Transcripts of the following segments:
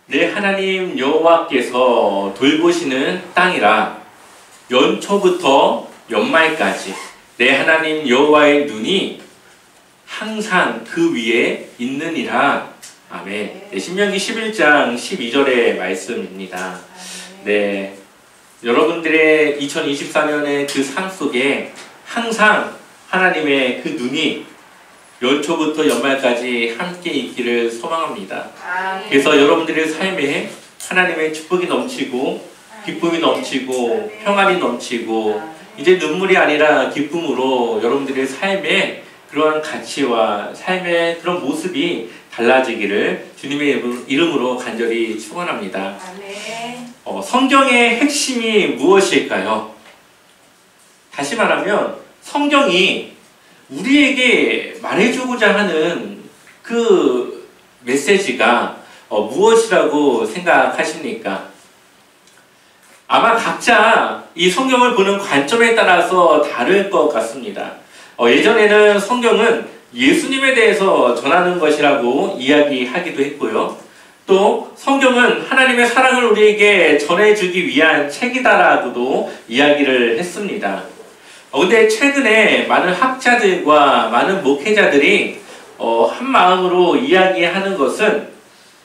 내 하나님 여호와께서 돌보시는 땅이라 연초부터 연말까지 내 하나님 여호와의 눈이 항상 그 위에 있느니라. 아멘. 네, 신명기 11장 12절의 말씀입니다. 네, 여러분들의 2024년의 그 삶 속에 항상 하나님의 그 눈이 연초부터 연말까지 함께 있기를 소망합니다. 그래서 여러분들의 삶에 하나님의 축복이 넘치고 기쁨이 넘치고 평안이 넘치고 이제 눈물이 아니라 기쁨으로 여러분들의 삶에 그러한 가치와 삶의 그런 모습이 달라지기를 주님의 이름으로 간절히 축원합니다. 성경의 핵심이 무엇일까요? 다시 말하면 성경이 우리에게 말해주고자 하는 그 메시지가 무엇이라고 생각하십니까? 아마 각자 이 성경을 보는 관점에 따라서 다를 것 같습니다. 예전에는 성경은 예수님에 대해서 전하는 것이라고 이야기하기도 했고요. 또 성경은 하나님의 사랑을 우리에게 전해주기 위한 책이다라고도 이야기를 했습니다. 근데 최근에 많은 학자들과 많은 목회자들이 한 마음으로 이야기하는 것은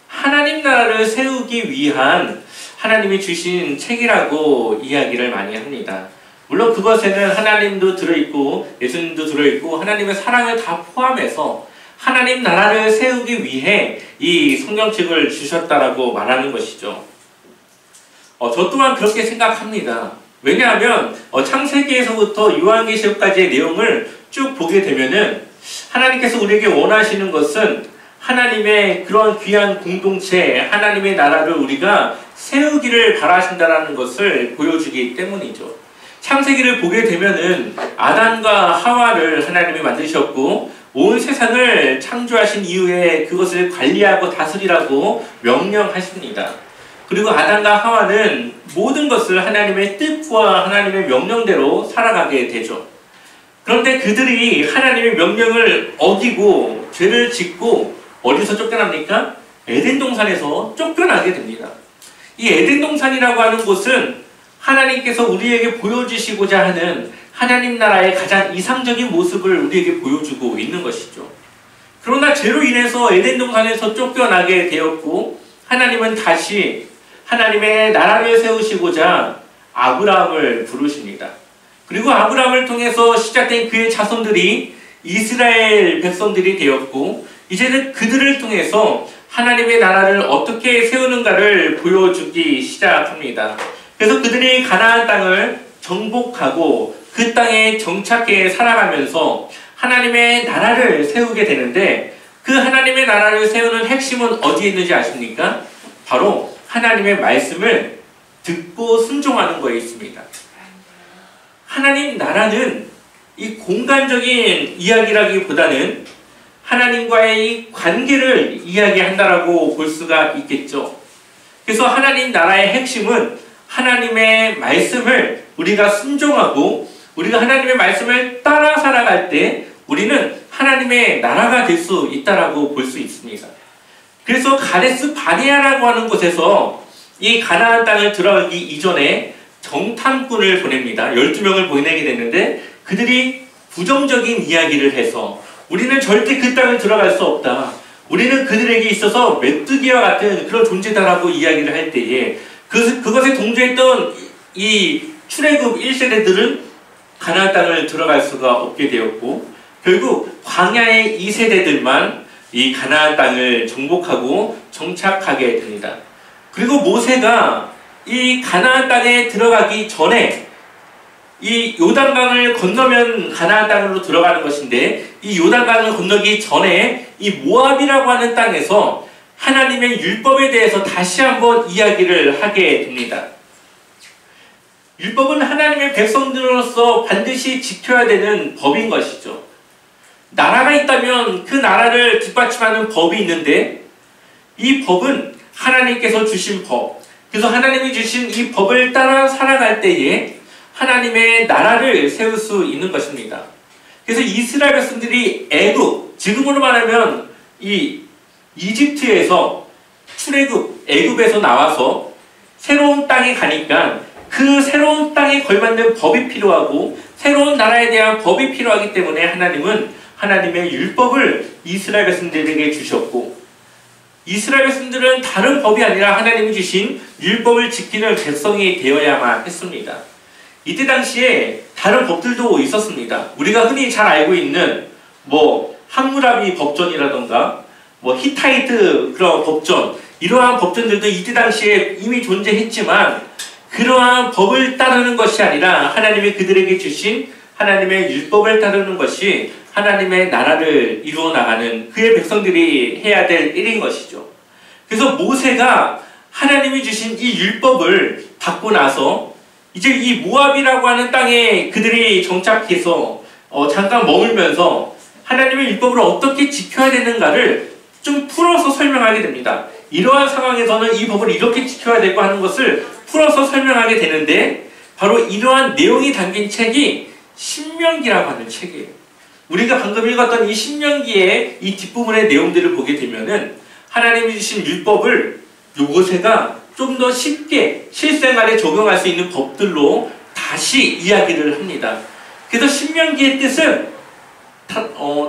하나님 나라를 세우기 위한 하나님이 주신 책이라고 이야기를 많이 합니다. 물론 그것에는 하나님도 들어있고 예수님도 들어있고 하나님의 사랑을 다 포함해서 하나님 나라를 세우기 위해 이 성경책을 주셨다라고 말하는 것이죠. 저 또한 그렇게 생각합니다. 왜냐하면 창세기에서부터 요한계시록까지의 내용을 쭉 보게 되면은 하나님께서 우리에게 원하시는 것은 하나님의 그런 귀한 공동체, 하나님의 나라를 우리가 세우기를 바라신다는 것을 보여주기 때문이죠. 창세기를 보게 되면은 아담과 하와를 하나님이 만드셨고 온 세상을 창조하신 이후에 그것을 관리하고 다스리라고 명령하십니다. 그리고 아담과 하와는 모든 것을 하나님의 뜻과 하나님의 명령대로 살아가게 되죠. 그런데 그들이 하나님의 명령을 어기고 죄를 짓고 어디서 쫓겨납니까? 에덴 동산에서 쫓겨나게 됩니다. 이 에덴 동산이라고 하는 곳은 하나님께서 우리에게 보여주시고자 하는 하나님 나라의 가장 이상적인 모습을 우리에게 보여주고 있는 것이죠. 그러나 죄로 인해서 에덴 동산에서 쫓겨나게 되었고 하나님은 다시 하나님의 나라를 세우시고자 아브라함을 부르십니다. 그리고 아브라함을 통해서 시작된 그의 자손들이 이스라엘 백성들이 되었고 이제는 그들을 통해서 하나님의 나라를 어떻게 세우는가를 보여주기 시작합니다. 그래서 그들이 가나안 땅을 정복하고 그 땅에 정착해 살아가면서 하나님의 나라를 세우게 되는데 그 하나님의 나라를 세우는 핵심은 어디에 있는지 아십니까? 바로 하나님의 말씀을 듣고 순종하는 거에 있습니다. 하나님 나라는 이 공간적인 이야기라기보다는 하나님과의 이 관계를 이야기한다라고 볼 수가 있겠죠. 그래서 하나님 나라의 핵심은 하나님의 말씀을 우리가 순종하고 우리가 하나님의 말씀을 따라 살아갈 때 우리는 하나님의 나라가 될 수 있다라고 볼 수 있습니다. 그래서 가데스 바네아라고 하는 곳에서 이 가나안 땅을 들어가기 이전에 정탐꾼을 보냅니다. 12명을 보내게 됐는데 그들이 부정적인 이야기를 해서 우리는 절대 그 땅을 들어갈 수 없다. 우리는 그들에게 있어서 메뚜기와 같은 그런 존재다라고 이야기를 할 때에 그것에 동조했던 이 출애굽 1세대들은 가나안 땅을 들어갈 수가 없게 되었고 결국 광야의 2세대들만 이 가나안 땅을 정복하고 정착하게 됩니다. 그리고 모세가 이 가나안 땅에 들어가기 전에 이 요단강을 건너면 가나안 땅으로 들어가는 것인데 이 요단강을 건너기 전에 이 모압이라고 하는 땅에서 하나님의 율법에 대해서 다시 한번 이야기를 하게 됩니다. 율법은 하나님의 백성들로서 반드시 지켜야 되는 법인 것이죠. 나라가 있다면 그 나라를 뒷받침하는 법이 있는데 이 법은 하나님께서 주신 법, 그래서 하나님이 주신 이 법을 따라 살아갈 때에 하나님의 나라를 세울 수 있는 것입니다. 그래서 이스라엘 백성들이 애굽, 지금으로 말하면 이 이집트에서 애굽에서 나와서 새로운 땅에 가니까 그 새로운 땅에 걸맞는 법이 필요하고 새로운 나라에 대한 법이 필요하기 때문에 하나님은 하나님의 율법을 이스라엘 백성들에게 주셨고, 이스라엘 백성들은 다른 법이 아니라 하나님이 주신 율법을 지키는 백성이 되어야만 했습니다. 이때 당시에 다른 법들도 있었습니다. 우리가 흔히 잘 알고 있는 함무라비 법전이라던가 히타이트 그런 법전, 이러한 법전들도 이때 당시에 이미 존재했지만 그러한 법을 따르는 것이 아니라 하나님이 그들에게 주신 하나님의 율법을 따르는 것이 하나님의 나라를 이루어 나가는 그의 백성들이 해야 될 일인 것이죠. 그래서 모세가 하나님이 주신 이 율법을 받고 나서 이제 이 모압이라고 하는 땅에 그들이 정착해서 잠깐 머물면서 하나님의 율법을 어떻게 지켜야 되는가를 좀 풀어서 설명하게 됩니다. 이러한 상황에서는 이 법을 이렇게 지켜야 되고 하는 것을 풀어서 설명하게 되는데, 바로 이러한 내용이 담긴 책이 신명기라고 하는 책이에요. 우리가 방금 읽었던 이 신명기의 이 뒷부분의 내용들을 보게 되면은 하나님이 주신 율법을 모세가 좀 더 쉽게 실생활에 적용할 수 있는 법들로 다시 이야기를 합니다. 그래서 신명기의 뜻은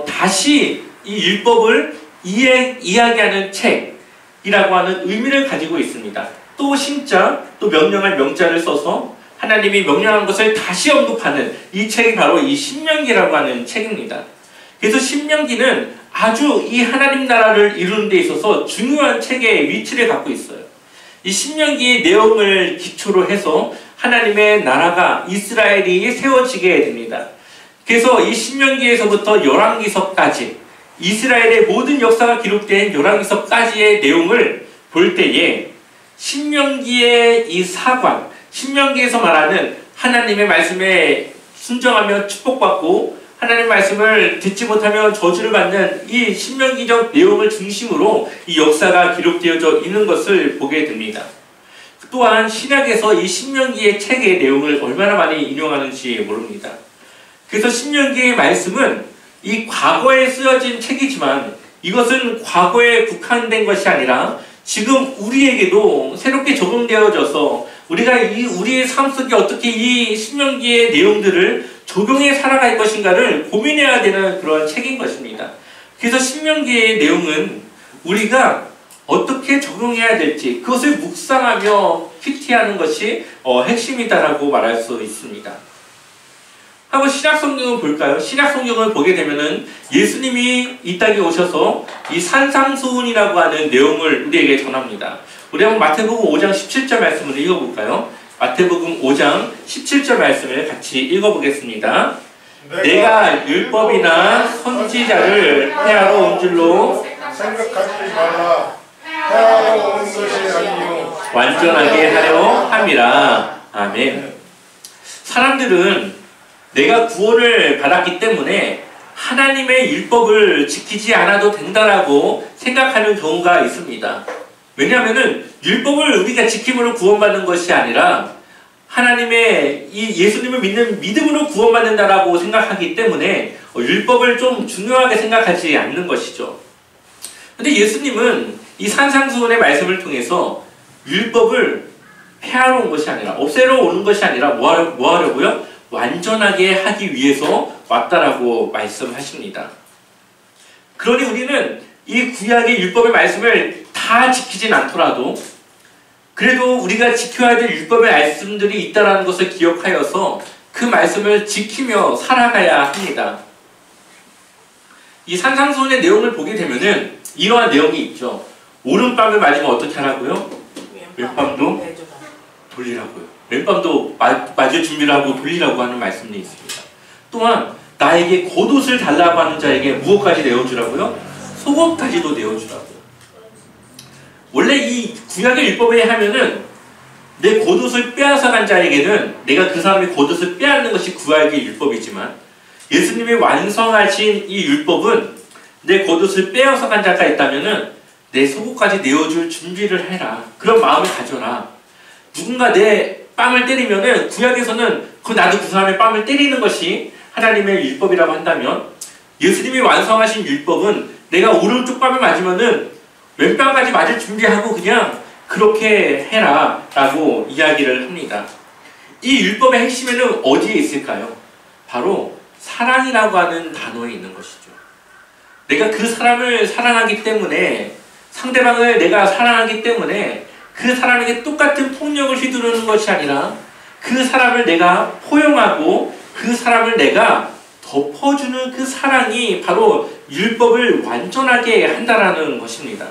다시 이 율법을 이야기하는 책이라고 하는 의미를 가지고 있습니다. 또 신자, 또 명령할 명자를 써서 하나님이 명령한 것을 다시 언급하는 이 책이 바로 이 신명기라고 하는 책입니다. 그래서 신명기는 아주 이 하나님 나라를 이루는 데 있어서 중요한 책의 위치를 갖고 있어요. 이 신명기의 내용을 기초로 해서 하나님의 나라가 이스라엘이 세워지게 됩니다. 그래서 이 신명기에서부터 열왕기서까지 이스라엘의 모든 역사가 기록된 열왕기서까지의 내용을 볼 때에 신명기의 이 사관, 신명기에서 말하는 하나님의 말씀에 순종하며 축복받고 하나님의 말씀을 듣지 못하면 저주를 받는 이 신명기적 내용을 중심으로 이 역사가 기록되어져 있는 것을 보게 됩니다. 또한 신약에서 이 신명기의 책의 내용을 얼마나 많이 인용하는지 모릅니다. 그래서 신명기의 말씀은 이 과거에 쓰여진 책이지만 이것은 과거에 국한된 것이 아니라 지금 우리에게도 새롭게 적용되어져서 우리가 우리의 삶 속에 어떻게 이 신명기의 내용들을 적용해 살아갈 것인가를 고민해야 되는 그런 책인 것입니다. 그래서 신명기의 내용은 우리가 어떻게 적용해야 될지 그것을 묵상하며 큐티하는 것이 핵심이다라고 말할 수 있습니다. 한번 신약성경을 볼까요? 신약성경을 보게 되면은 예수님이 이 땅에 오셔서 이 산상수훈이라고 하는 내용을 우리에게 전합니다. 우리 한번 마태복음 5장 17절 말씀을 읽어볼까요? 마태복음 5장 17절 말씀을 같이 읽어보겠습니다. 내가 율법이나 선지자를 폐하러 온 줄로 생각하지 말라. 폐하러 온 것이 아니요 완전하게 하려 함이라. 아멘. 사람들은 내가 구원을 받았기 때문에 하나님의 율법을 지키지 않아도 된다라고 생각하는 경우가 있습니다. 왜냐하면은 율법을 우리가 지킴으로 구원받는 것이 아니라 하나님의 이 예수님을 믿는 믿음으로 구원받는다라고 생각하기 때문에 율법을 좀 중요하게 생각하지 않는 것이죠. 근데 예수님은 이 산상수훈의 말씀을 통해서 율법을 폐하러 온 것이 아니라 없애러 오는 것이 아니라 뭐 하려고요? 완전하게 하기 위해서 왔다라고 말씀하십니다. 그러니 우리는 이 구약의 율법의 말씀을 다 지키진 않더라도 그래도 우리가 지켜야 될 율법의 말씀들이 있다는 것을 기억하여서 그 말씀을 지키며 살아가야 합니다. 이 산상수훈의 내용을 보게 되면은 이러한 내용이 있죠. 오른밤을 맞으면 어떻게 하라고요? 왼밤도 돌리라고요. 왼밤도 맞을 준비를 하고 돌리라고 하는 말씀이 있습니다. 또한 나에게 겉옷을 달라고 하는 자에게 무엇까지 내어주라고요? 속옷까지도 내어주라고요. 원래 이 구약의 율법에 하면은 내 겉옷을 빼앗아 간 자에게는 내가 그 사람의 겉옷을 빼앗는 것이 구약의 율법이지만 예수님이 완성하신 이 율법은 내 겉옷을 빼앗아 간 자가 있다면은 내 속옷까지 내어줄 준비를 해라. 그런 마음을 가져라. 누군가 내 뺨을 때리면은 구약에서는 나도 그 사람의 뺨을 때리는 것이 하나님의 율법이라고 한다면 예수님이 완성하신 율법은 내가 오른쪽 뺨을 맞으면은 왼뺨까지 맞을 준비하고 그냥 그렇게 해라 라고 이야기를 합니다. 이 율법의 핵심에는 어디에 있을까요? 바로 사랑이라고 하는 단어에 있는 것이죠. 내가 그 사람을 사랑하기 때문에, 상대방을 내가 사랑하기 때문에 그 사람에게 똑같은 폭력을 휘두르는 것이 아니라 그 사람을 내가 포용하고 그 사람을 내가 덮어주는 그 사랑이 바로 율법을 완전하게 한다라는 것입니다.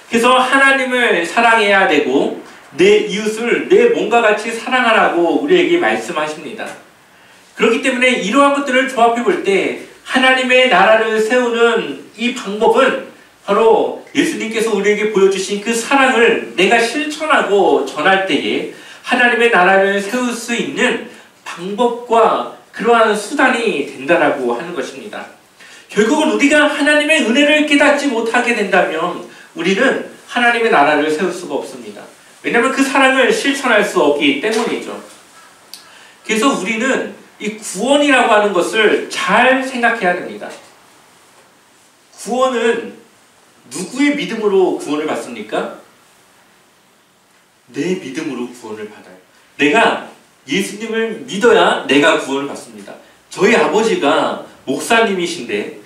그래서 하나님을 사랑해야 되고 내 이웃을 내 몸과 같이 사랑하라고 우리에게 말씀하십니다. 그렇기 때문에 이러한 것들을 조합해 볼 때 하나님의 나라를 세우는 이 방법은 바로 예수님께서 우리에게 보여주신 그 사랑을 내가 실천하고 전할 때에 하나님의 나라를 세울 수 있는 방법과 그러한 수단이 된다라고 하는 것입니다. 결국은 우리가 하나님의 은혜를 깨닫지 못하게 된다면 우리는 하나님의 나라를 세울 수가 없습니다. 왜냐하면 그 사랑을 실천할 수 없기 때문이죠. 그래서 우리는 이 구원이라고 하는 것을 잘 생각해야 됩니다. 구원은 누구의 믿음으로 구원을 받습니까? 내 믿음으로 구원을 받아요. 내가 예수님을 믿어야 내가 구원을 받습니다. 저희 아버지가 목사님이신데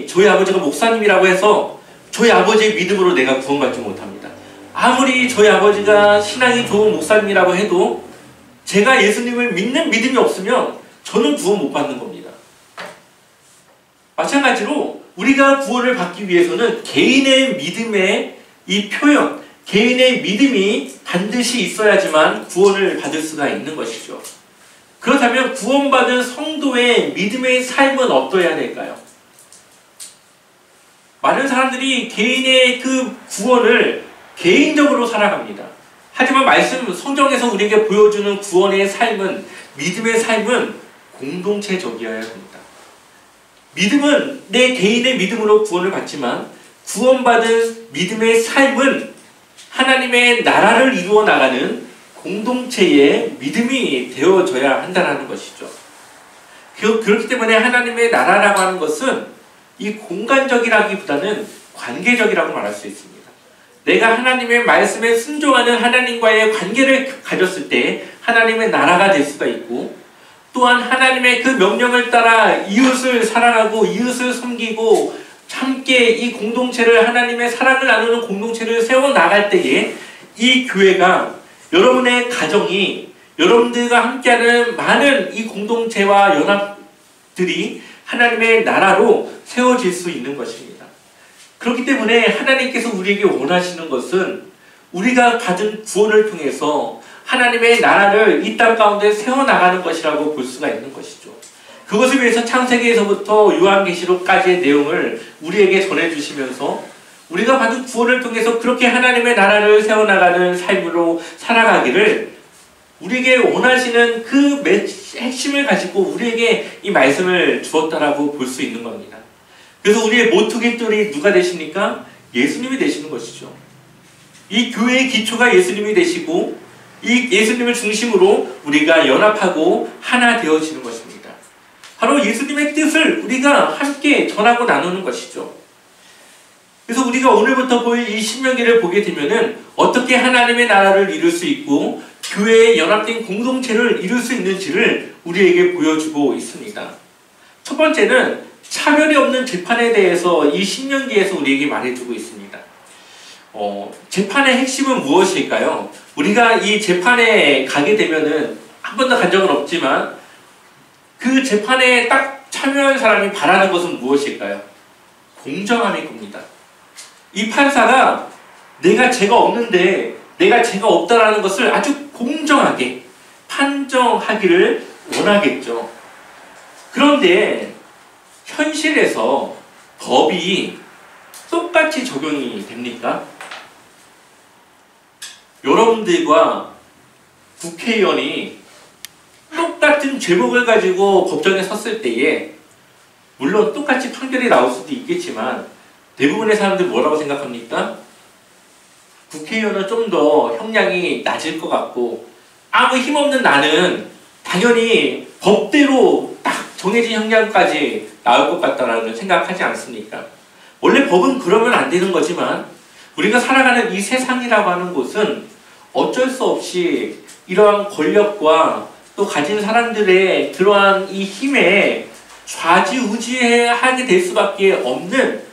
저희 아버지가 목사님이라고 해서 저희 아버지의 믿음으로 내가 구원받지 못합니다. 아무리 저희 아버지가 신앙이 좋은 목사님이라고 해도 제가 예수님을 믿는 믿음이 없으면 저는 구원 못 받는 겁니다. 마찬가지로 우리가 구원을 받기 위해서는 개인의 믿음의 이 표현, 개인의 믿음이 반드시 있어야지만 구원을 받을 수가 있는 것이죠. 그렇다면 구원받은 성도의 믿음의 삶은 어떠해야 될까요? 많은 사람들이 개인의 그 구원을 개인적으로 살아갑니다. 하지만 성경에서 우리에게 보여주는 구원의 삶은, 믿음의 삶은 공동체적이어야 합니다. 믿음은 내 개인의 믿음으로 구원을 받지만 구원받은 믿음의 삶은 하나님의 나라를 이루어 나가는 공동체의 믿음이 되어져야 한다는 것이죠. 그렇기 때문에 하나님의 나라라고 하는 것은 이 공간적이라기보다는 관계적이라고 말할 수 있습니다. 내가 하나님의 말씀에 순종하는 하나님과의 관계를 가졌을 때 하나님의 나라가 될 수가 있고, 또한 하나님의 그 명령을 따라 이웃을 사랑하고 이웃을 섬기고 함께 이 공동체를, 하나님의 사랑을 나누는 공동체를 세워나갈 때에 이 교회가, 여러분의 가정이, 여러분들과 함께하는 많은 이 공동체와 연합들이 하나님의 나라로 세워질 수 있는 것입니다. 그렇기 때문에 하나님께서 우리에게 원하시는 것은 우리가 받은 구원을 통해서 하나님의 나라를 이 땅 가운데 세워나가는 것이라고 볼 수가 있는 것이죠. 그것을 위해서 창세기에서부터 요한계시록까지의 내용을 우리에게 전해주시면서 우리가 받은 구원을 통해서 그렇게 하나님의 나라를 세워나가는 삶으로 살아가기를 우리에게 원하시는 그 핵심을 가지고 우리에게 이 말씀을 주었다라고 볼 수 있는 겁니다. 그래서 우리의 모토깃돌이 누가 되십니까? 예수님이 되시는 것이죠. 이 교회의 기초가 예수님이 되시고 이 예수님을 중심으로 우리가 연합하고 하나 되어지는 것입니다. 바로 예수님의 뜻을 우리가 함께 전하고 나누는 것이죠. 그래서 우리가 오늘부터 보일 이 신명기를 보게 되면은 어떻게 하나님의 나라를 이룰 수 있고 교회의 연합된 공동체를 이룰 수 있는지를 우리에게 보여주고 있습니다. 첫 번째는 차별이 없는 재판에 대해서 이 신명기에서 우리에게 말해주고 있습니다. 재판의 핵심은 무엇일까요? 우리가 이 재판에 가게 되면은 한 번도 간 적은 없지만 그 재판에 딱 참여한 사람이 바라는 것은 무엇일까요? 공정함일 겁니다. 이 판사가 내가 죄가 없는데 내가 죄가 없다라는 것을 아주 공정하게 판정하기를 원하겠죠. 그런데 현실에서 법이 똑같이 적용이 됩니까? 여러분들과 국회의원이 똑같은 죄목을 가지고 법정에 섰을 때에 물론 똑같이 판결이 나올 수도 있겠지만 대부분의 사람들이 뭐라고 생각합니까? 국회의원은 좀 더 형량이 낮을 것 같고 아무 힘없는 나는 당연히 법대로 딱 정해진 형량까지 나올 것 같다라는 생각하지 않습니까? 원래 법은 그러면 안 되는 거지만 우리가 살아가는 이 세상이라고 하는 곳은 어쩔 수 없이 이러한 권력과 또 가진 사람들의 그러한 이 힘에 좌지우지하게 될 수밖에 없는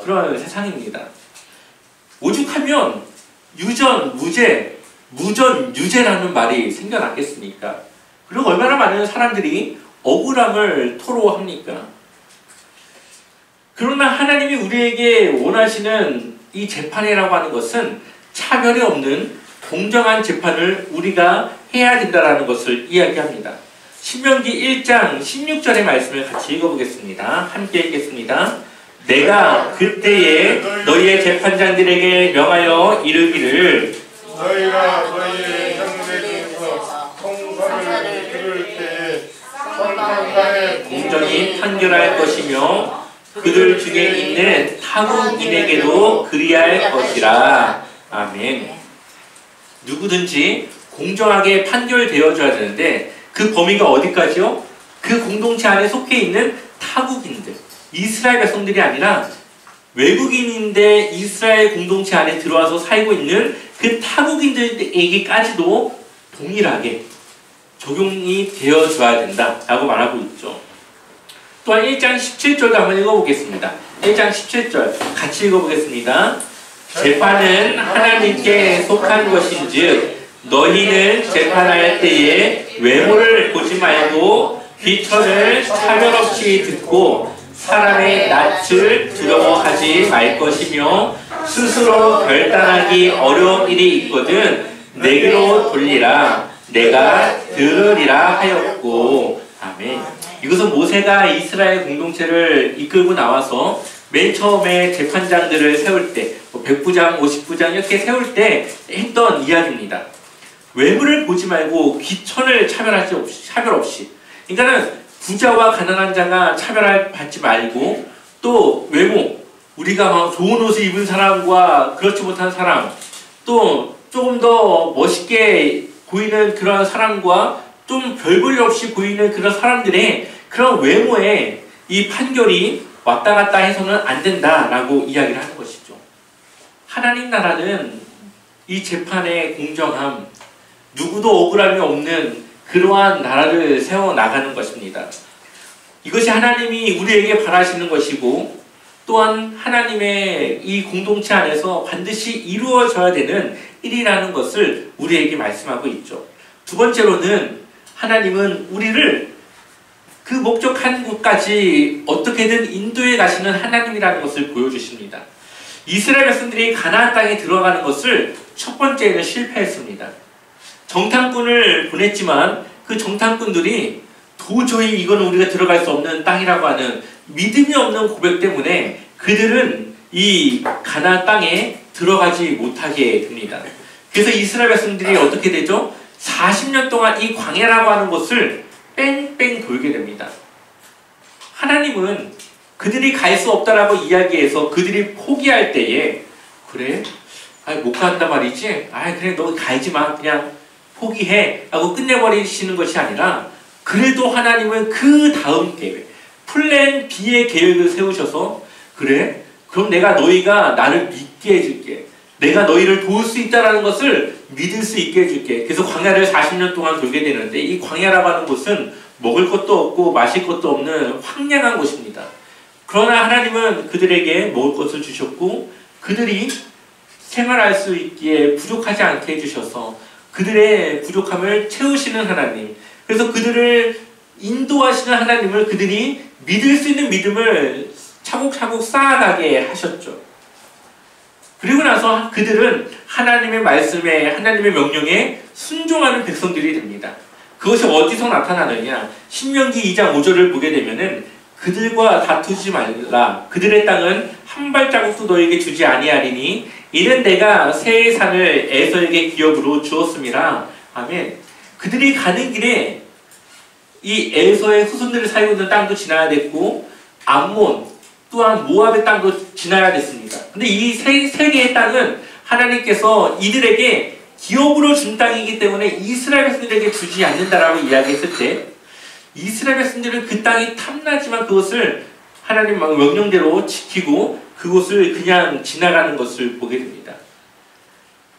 그런 세상입니다. 오죽하면 유전, 무죄, 무전, 유죄라는 말이 생겨났겠습니까? 그리고 얼마나 많은 사람들이 억울함을 토로합니까? 그러나 하나님이 우리에게 원하시는 이 재판이라고 하는 것은 차별이 없는 공정한 재판을 우리가 해야 된다는 것을 이야기합니다. 신명기 1장 16절의 말씀을 같이 읽어보겠습니다. 함께 읽겠습니다. 내가 그때에 너희의 재판장들에게 명하여 이르기를 너희가 너희의 형제 중에서 송사를 들을 때에 선판관의 공정히 판결할 것이며 그들 중에 있는 타국인에게도 그리할 것이라. 아멘. 누구든지 공정하게 판결되어져야 되는데 그 범위가 어디까지요? 그 공동체 안에 속해 있는 타국인들, 이스라엘 백성들이 아니라 외국인인데 이스라엘 공동체 안에 들어와서 살고 있는 그 타국인들에게까지도 동일하게 적용이 되어줘야 된다라고 말하고 있죠. 또한 1장 17절도 한번 읽어보겠습니다. 1장 17절 같이 읽어보겠습니다. 재판은 하나님께 속한 것인즉 너희는 재판할 때에 외모를 보지 말고 귀천을 차별 없이 듣고 사람의 낯을 두려워하지 말 것이며 스스로 결단하기 어려운 일이 있거든 내게로 돌리라. 내가 들으리라 하였고. 아멘. 이것은 모세가 이스라엘 공동체를 이끌고 나와서 맨 처음에 재판장들을 세울 때 100부장, 50부장 이렇게 세울 때 했던 이야기입니다. 외모를 보지 말고 귀천을 차별 없이. 그러니까는 부자와 가난한 자가 차별받지 말고 또 외모, 우리가 막 좋은 옷을 입은 사람과 그렇지 못한 사람, 또 조금 더 멋있게 보이는 그런 사람과 좀 별 볼 일 없이 보이는 그런 사람들의 그런 외모에 이 판결이 왔다 갔다 해서는 안 된다라고 이야기를 하는 것이죠. 하나님 나라는 이 재판의 공정함, 누구도 억울함이 없는 그러한 나라를 세워나가는 것입니다. 이것이 하나님이 우리에게 바라시는 것이고 또한 하나님의 이 공동체 안에서 반드시 이루어져야 되는 일이라는 것을 우리에게 말씀하고 있죠. 두 번째로는 하나님은 우리를 그 목적한 곳까지 어떻게든 인도해 가시는 하나님이라는 것을 보여주십니다. 이스라엘 백성들이 가나안 땅에 들어가는 것을 첫 번째는 실패했습니다. 정탐꾼을 보냈지만 그 정탐꾼들이 도저히 이거는 우리가 들어갈 수 없는 땅이라고 하는 믿음이 없는 고백 때문에 그들은 이 가나안 땅에 들어가지 못하게 됩니다. 그래서 이스라엘 백성들이 어떻게 되죠? 40년 동안 이 광야라고 하는 곳을 뺑뺑 돌게 됩니다. 하나님은 그들이 갈 수 없다라고 이야기해서 그들이 포기할 때에 그래? 못 간단 말이지? 그래 너 가지 마. 그냥 포기해. 하고 끝내버리시는 것이 아니라 그래도 하나님은 그 다음 계획, 플랜 B의 계획을 세우셔서 그래? 그럼 내가 너희가 나를 믿게 해줄게. 내가 너희를 도울 수 있다는 것을 믿을 수 있게 해줄게. 그래서 광야를 40년 동안 돌게 되는데 이 광야라고 하는 곳은 먹을 것도 없고 마실 것도 없는 황량한 곳입니다. 그러나 하나님은 그들에게 먹을 것을 주셨고 그들이 생활할 수 있기에 부족하지 않게 해주셔서 그들의 부족함을 채우시는 하나님, 그래서 그들을 인도하시는 하나님을 그들이 믿을 수 있는 믿음을 차곡차곡 쌓아가게 하셨죠. 그리고 나서 그들은 하나님의 말씀에, 하나님의 명령에 순종하는 백성들이 됩니다. 그것이 어디서 나타나느냐? 신명기 2장 5절을 보게 되면은 그들과 다투지 말라. 그들의 땅은 한 발자국도 너에게 주지 아니하리니 이는 내가 새 산을 에서에게 기업으로 주었음이라. 아멘. 그들이 가는 길에 이 에서의 후손들이 살고 있는 땅도 지나야 됐고 암몬 또한 모압의 땅도 지나야 됐습니다. 근데 이 세 개의 땅은 하나님께서 이들에게 기업으로 준 땅이기 때문에 이스라엘 백성들에게 주지 않는다라고 이야기했을 때 이스라엘 백성들은 그 땅이 탐나지만 그것을 하나님 명령대로 지키고 그곳을 그냥 지나가는 것을 보게 됩니다.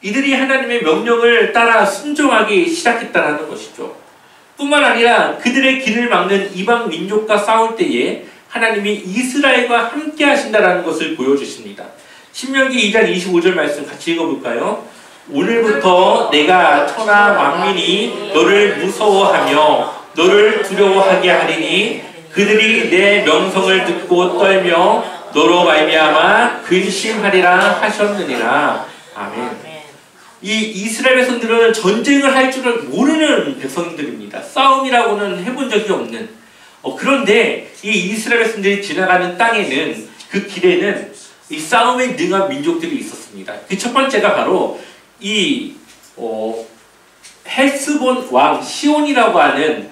이들이 하나님의 명령을 따라 순종하기 시작했다는 것이죠. 뿐만 아니라 그들의 길을 막는 이방 민족과 싸울 때에 하나님이 이스라엘과 함께 하신다는 것을 보여주십니다. 신명기 2장 25절 말씀 같이 읽어볼까요? 오늘부터 내가 천하 만민이 너를 무서워하며 너를 두려워하게 하리니 그들이 내 명성을 듣고 떨며 너로 말미암아 근심하리라 하셨느니라. 아멘. 이 이스라엘 백성들은 전쟁을 할 줄을 모르는 백성들입니다. 싸움이라고는 해본 적이 없는. 그런데 이 이스라엘 백성들이 지나가는 땅에는, 그 길에는 이 싸움에 능한 민족들이 있었습니다. 그 첫 번째가 바로 이 헬스본 왕 시온이라고 하는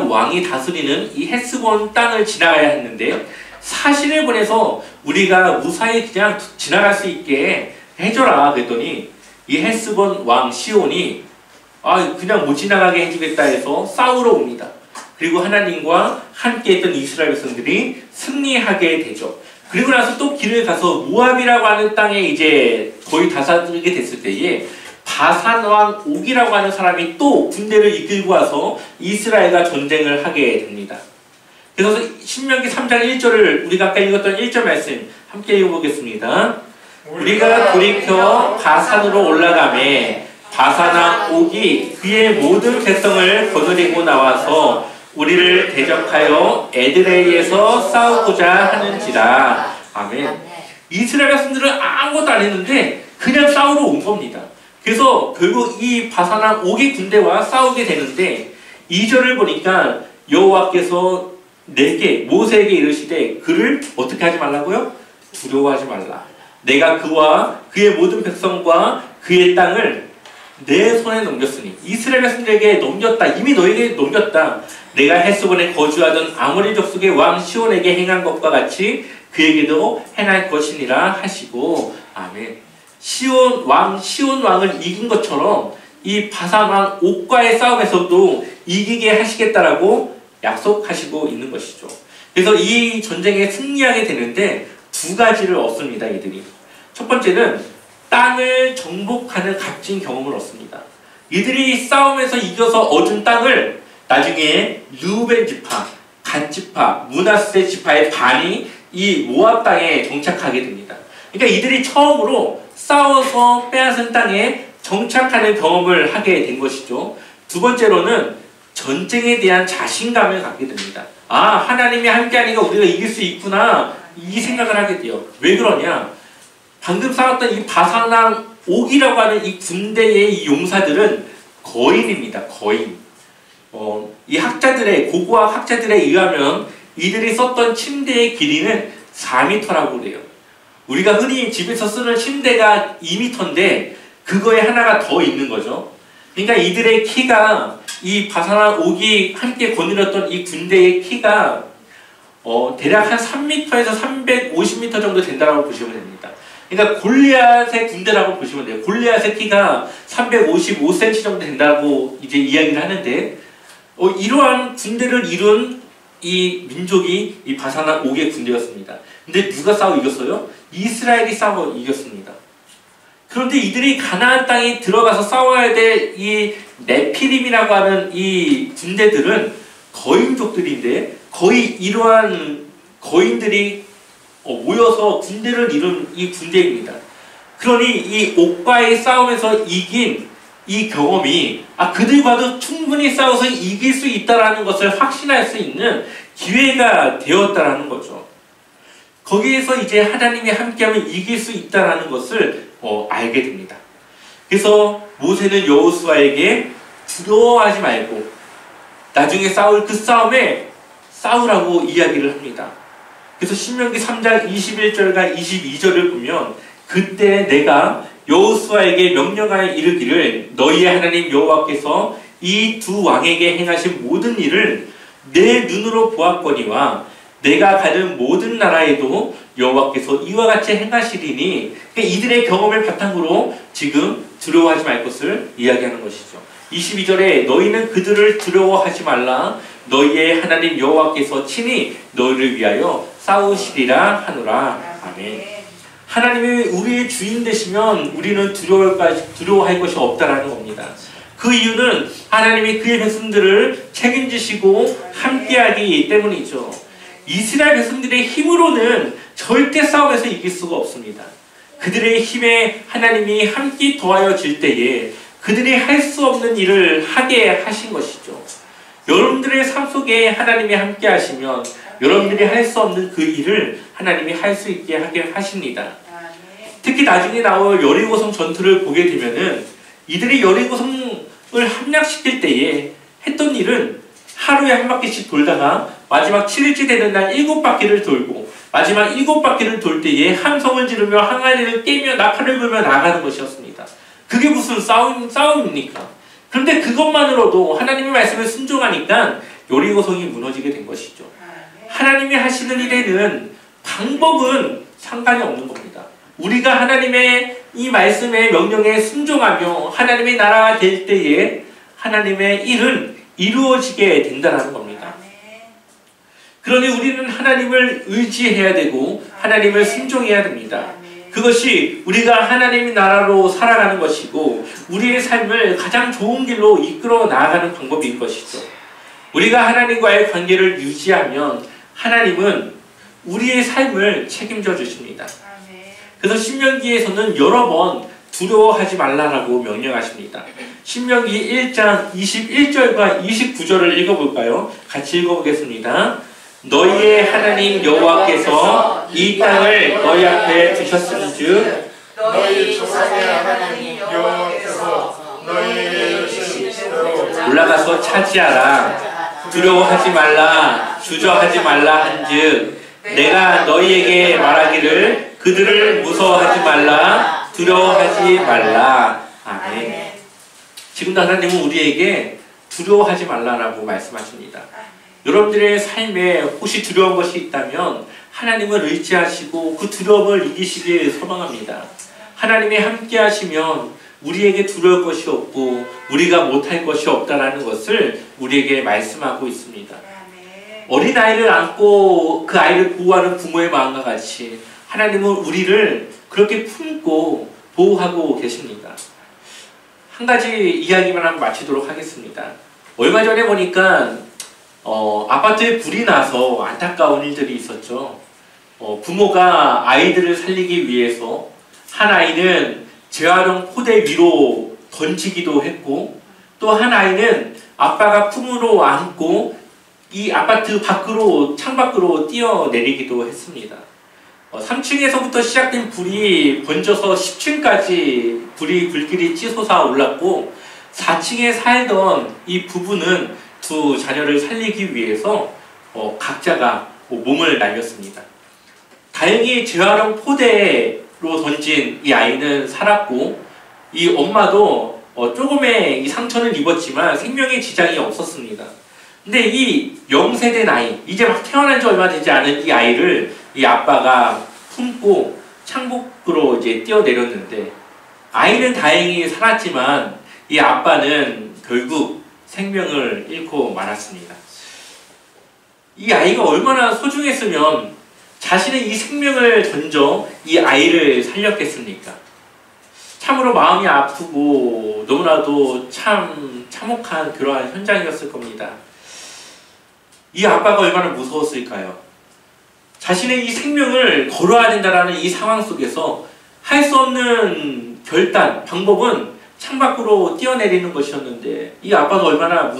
왕이 다스리는 이 헬스본 땅을 지나가야 했는데요. 사신을 보내서 우리가 무사히 그냥 지나갈 수 있게 해줘라 그랬더니 이 헬스본 왕 시온이 그냥 못 지나가게 해주겠다 해서 싸우러 옵니다. 그리고 하나님과 함께 했던 이스라엘 백성들이 승리하게 되죠. 그리고 나서 또 길을 가서 모압이라고 하는 땅에 이제 거의 다스리게 됐을 때에 바산 왕 옥이라고 하는 사람이 또 군대를 이끌고 와서 이스라엘과 전쟁을 하게 됩니다. 그래서 신명기 3장 1절을 우리가 아까 읽었던 1절 말씀 함께 읽어보겠습니다. 우리가 돌이켜 바산으로 올라가매 바산 왕 옥이 그의 모든 백성을 거느리고 나와서 우리를 대적하여 에드레이에서 싸우고자 하는지라. 아멘. 이스라엘 백성들은 아무것도 안 했는데 그냥 싸우러 온 겁니다. 그래서 결국 이 바산 왕 옥의 군대와 싸우게 되는데 2절을 보니까 여호와께서 모세에게 이르시되 그를 어떻게 하지 말라고요? 두려워하지 말라. 내가 그와 그의 모든 백성과 그의 땅을 내 손에 넘겼으니, 이스라엘 백성들에게 넘겼다. 이미 너에게 넘겼다. 내가 헬스본에 거주하던 아모리 족속의 왕 시온에게 행한 것과 같이 그에게도 행할 것이니라 하시고. 아멘. 시온 왕을 이긴 것처럼 이 바산 왕 옥과의 싸움에서도 이기게 하시겠다라고 약속하시고 있는 것이죠. 그래서 이 전쟁에 승리하게 되는데 두 가지를 얻습니다. 이들이. 첫 번째는 땅을 정복하는 값진 경험을 얻습니다. 이들이 싸움에서 이겨서 얻은 땅을 나중에 르우벤 지파, 간 지파, 므낫세 지파의 반이 이 모압 땅에 정착하게 됩니다. 그러니까 이들이 처음으로 싸워서 빼앗은 땅에 정착하는 경험을 하게 된 것이죠. 두 번째로는 전쟁에 대한 자신감을 갖게 됩니다. 하나님이 함께하니까 우리가 이길 수 있구나, 이 생각을 하게 돼요. 왜 그러냐? 방금 싸웠던 이 바산 왕 옥이라고 하는 이 군대의 이 용사들은 거인입니다. 거인. 이 고고학 학자들에 의하면 이들이 썼던 침대의 길이는 4m라고 그래요. 우리가 흔히 집에서 쓰는 침대가 2m인데 그거에 하나가 더 있는 거죠. 그러니까 이들의 키가, 이 바산 왕 옥이 함께 거느렸던 이 군대의 키가 대략 한 3m에서 350m 정도 된다고 보시면 됩니다. 그러니까 골리앗의 군대라고 보시면 돼요. 골리앗의 키가 355cm 정도 된다고 이제 이야기를 하는데, 이러한 군대를 이룬 이 민족이 이 바산 왕 옥의 군대였습니다. 근데 누가 싸워 이겼어요? 이스라엘이 싸워 이겼습니다. 그런데 이들이 가나안 땅에 들어가서 싸워야 될 이 네피림이라고 하는 이 군대들은 거인족들인데, 거의 이러한 거인들이 모여서 군대를 이룬 이 군대입니다. 그러니 이 옥과의 싸움에서 이긴 이 경험이 그들과도 충분히 싸워서 이길 수 있다는 것을 확신할 수 있는 기회가 되었다는 거죠. 거기에서 이제 하나님이 함께하면 이길 수 있다는 것을 알게 됩니다. 그래서 모세는 여호수아에게 두려워하지 말고 나중에 싸울 그 싸움에 싸우라고 이야기를 합니다. 그래서 신명기 3장 21절과 22절을 보면, 그때 내가 여호수아에게 명령하여 이르기를 너희의 하나님 여호와께서 이 두 왕에게 행하신 모든 일을 내 눈으로 보았거니와 내가 가는 모든 나라에도 여호와께서 이와 같이 행하시리니, 이들의 경험을 바탕으로 지금 두려워하지 말 것을 이야기하는 것이죠. 22절에 너희는 그들을 두려워하지 말라. 너희의 하나님 여호와께서 친히 너희를 위하여 싸우시리라 하노라. 아멘. 하나님이 우리의 주인 되시면 우리는 두려워할 것이 없다라는 겁니다. 그 이유는 하나님이 그의 백성들을 책임지시고 함께하기 때문이죠. 이스라엘 백성들의 힘으로는 절대 싸움에서 이길 수가 없습니다. 그들의 힘에 하나님이 함께 도와여 질 때에 그들이 할 수 없는 일을 하게 하신 것이죠. 여러분들의 삶 속에 하나님이 함께 하시면 여러분들이 할 수 없는 그 일을 하나님이 할 수 있게 하게 하십니다. 특히 나중에 나올 여리고성 전투를 보게 되면은 이들이 여리고성을 함락시킬 때에 했던 일은 하루에 한 바퀴씩 돌다가 마지막 7일째 되는 날 7바퀴를 돌고 마지막 7바퀴를 돌 때에 함성을 지르며 항아리를 깨며 나팔을 불며 나가는 것이었습니다. 그게 무슨 싸움입니까? 그런데 그것만으로도 하나님의 말씀에 순종하니까 여리고성이 무너지게 된 것이죠. 하나님이 하시는 일에는 방법은 상관이 없는 겁니다. 우리가 하나님의 이 말씀의 명령에 순종하며 하나님의 나라가 될 때에 하나님의 일은 이루어지게 된다는 겁니다. 그러니 우리는 하나님을 의지해야 되고 하나님을 순종해야 됩니다. 그것이 우리가 하나님의 나라로 살아가는 것이고 우리의 삶을 가장 좋은 길로 이끌어 나아가는 방법인 것이죠. 우리가 하나님과의 관계를 유지하면 하나님은 우리의 삶을 책임져 주십니다. 그래서 신명기에서는 여러 번 두려워하지 말라라고 명령하십니다. 신명기 1장 21절과 29절을 읽어볼까요? 같이 읽어보겠습니다. 너희의 하나님 여호와께서 이 땅을 너희 앞에 두셨은즉 너희 조상의 하나님 여호와께서 너희에게 주신 대로 올라가서 차지하라. 두려워하지 말라. 주저하지 말라 한즉 내가 너희에게 말하기를 그들을 무서워하지 말라. 두려워하지 말라. 아멘. 지금도 하나님은 우리에게 두려워하지 말라라고 말씀하십니다. 여러분들의 삶에 혹시 두려운 것이 있다면 하나님을 의지하시고 그 두려움을 이기시길 소망합니다. 하나님이 함께 하시면 우리에게 두려울 것이 없고 우리가 못할 것이 없다라는 것을 우리에게 말씀하고 있습니다. 어린아이를 안고 그 아이를 보호하는 부모의 마음과 같이 하나님은 우리를 그렇게 품고 보호하고 계십니다. 한 가지 이야기만 한번 마치도록 하겠습니다. 얼마 전에 보니까 아파트에 불이 나서 안타까운 일들이 있었죠. 부모가 아이들을 살리기 위해서 한 아이는 재활용 포대 위로 던지기도 했고 또 한 아이는 아빠가 품으로 안고 이 아파트 밖으로 창밖으로 뛰어내리기도 했습니다. 3층에서부터 시작된 불이 번져서 10층까지 불이 불길이 치솟아 올랐고 4층에 살던 이 부부는 두 자녀를 살리기 위해서 각자가 몸을 날렸습니다. 다행히 재활용 포대로 던진 이 아이는 살았고 이 엄마도 조금의 이 상처는 입었지만 생명에 지장이 없었습니다. 근데 이 0세대 나이, 이제 막 태어난 지 얼마 되지 않은 이 아이를 이 아빠가 품고 창밖으로 이제 뛰어내렸는데 아이는 다행히 살았지만 이 아빠는 결국 생명을 잃고 말았습니다. 이 아이가 얼마나 소중했으면 자신의 이 생명을 던져 이 아이를 살렸겠습니까? 참으로 마음이 아프고 너무나도 참 참혹한 그러한 현장이었을 겁니다. 이 아빠가 얼마나 무서웠을까요? 자신의 이 생명을 걸어야 된다는 이 상황 속에서 할 수 없는 결단, 방법은 창밖으로 뛰어내리는 것이었는데 이 아빠가 얼마나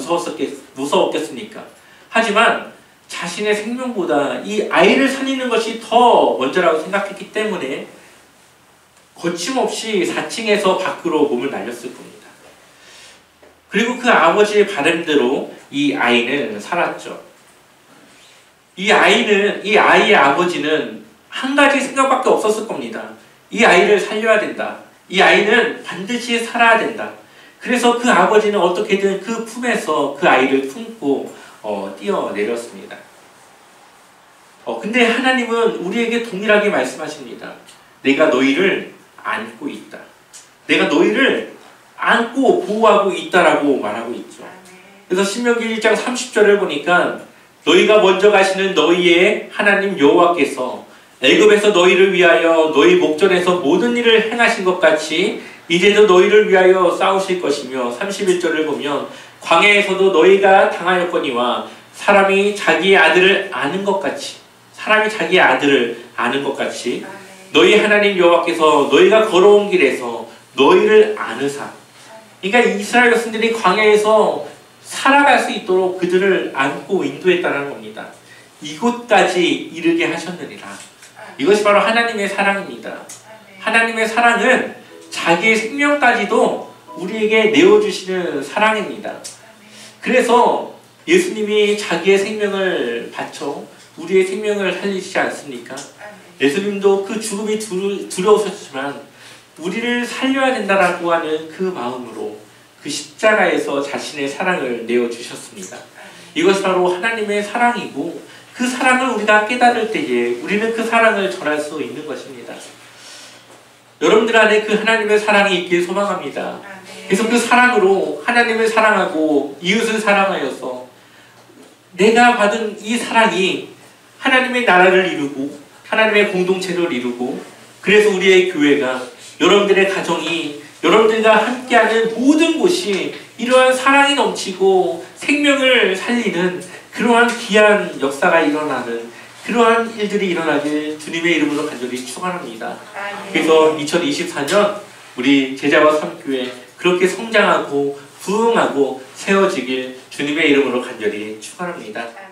무서웠겠습니까? 하지만 자신의 생명보다 이 아이를 살리는 것이 더 먼저라고 생각했기 때문에 거침없이 4층에서 밖으로 몸을 날렸을 겁니다. 그리고 그 아버지의 바람대로 이 아이는 살았죠. 이 아이의 아버지는 한 가지 생각밖에 없었을 겁니다. 이 아이를 살려야 된다. 이 아이는 반드시 살아야 된다. 그래서 그 아버지는 어떻게든 그 품에서 그 아이를 품고 뛰어내렸습니다. 근데 하나님은 우리에게 동일하게 말씀하십니다. 내가 너희를 안고 있다. 내가 너희를 안고 보호하고 있다라고 말하고 있죠. 그래서 신명기 1장 30절을 보니까 너희가 먼저 가시는 너희의 하나님 여호와께서 애굽에서 너희를 위하여 너희 목전에서 모든 일을 행하신 것 같이 이제도 너희를 위하여 싸우실 것이며 31절을 보면 광야에서도 너희가 당하였거니와 사람이 자기의 아들을 아는 것 같이 너희 하나님 여호와께서 너희가 걸어온 길에서 너희를 아느사. 그러니까 이스라엘 백성들이 광야에서 살아갈 수 있도록 그들을 안고 인도했다는 겁니다. 이곳까지 이르게 하셨느니라. 이것이 바로 하나님의 사랑입니다. 하나님의 사랑은 자기의 생명까지도 우리에게 내어주시는 사랑입니다. 그래서 예수님이 자기의 생명을 바쳐 우리의 생명을 살리시지 않습니까? 예수님도 그 죽음이 두려우셨지만 우리를 살려야 된다라고 하는 그 마음으로 그 십자가에서 자신의 사랑을 내어주셨습니다. 이것이 바로 하나님의 사랑이고 그 사랑을 우리가 깨달을 때에 우리는 그 사랑을 전할 수 있는 것입니다. 여러분들 안에 그 하나님의 사랑이 있길 소망합니다. 그래서 그 사랑으로 하나님을 사랑하고 이웃을 사랑하여서 내가 받은 이 사랑이 하나님의 나라를 이루고 하나님의 공동체를 이루고 그래서 우리의 교회가 여러분들의 가정이 여러분들과 함께하는 모든 곳이 이러한 사랑이 넘치고 생명을 살리는 그러한 귀한 역사가 일어나는 그러한 일들이 일어나길 주님의 이름으로 간절히 축원합니다. 그래서 2024년 우리 제자와 삼교회 그렇게 성장하고 부흥하고 세워지길 주님의 이름으로 간절히 축원합니다.